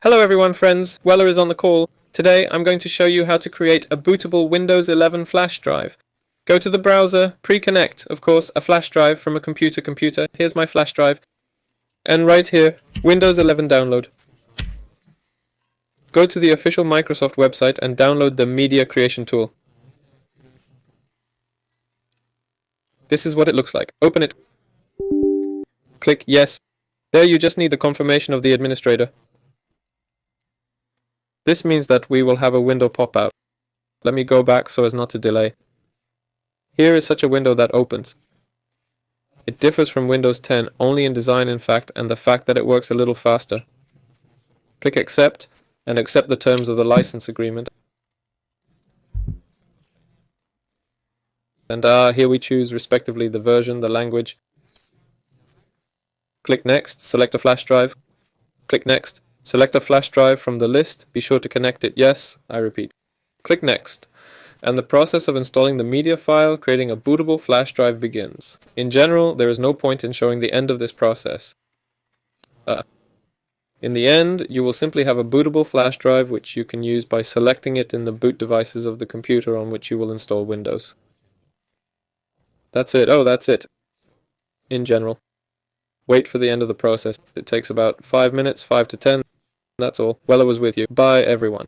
Hello everyone friends, Weller is on the call. Today I'm going to show you how to create a bootable Windows 11 flash drive. Go to the browser, pre-connect, of course, a flash drive from a computer. Here's my flash drive. And right here, Windows 11 download. Go to the official Microsoft website and download the media creation tool. This is what it looks like. Open it. Click yes. There you just need the confirmation of the administrator. This means that we will have a window pop out. Let me go back so as not to delay. Here is such a window that opens. It differs from Windows 10 only in design in fact, and the fact that it works a little faster. Click accept and accept the terms of the license agreement. And here we choose respectively the version, the language. Click next, select a flash drive. Click next, select a flash drive from the list, be sure to connect it, yes, I repeat. Click next, and the process of installing the media file, creating a bootable flash drive begins. In general, there is no point in showing the end of this process. In the end, you will simply have a bootable flash drive which you can use by selecting it in the boot devices of the computer on which you will install Windows. That's it. Oh, that's it. In general. Wait for the end of the process. It takes about 5 minutes, 5 to 10. That's all. Weller was with you. Bye, everyone.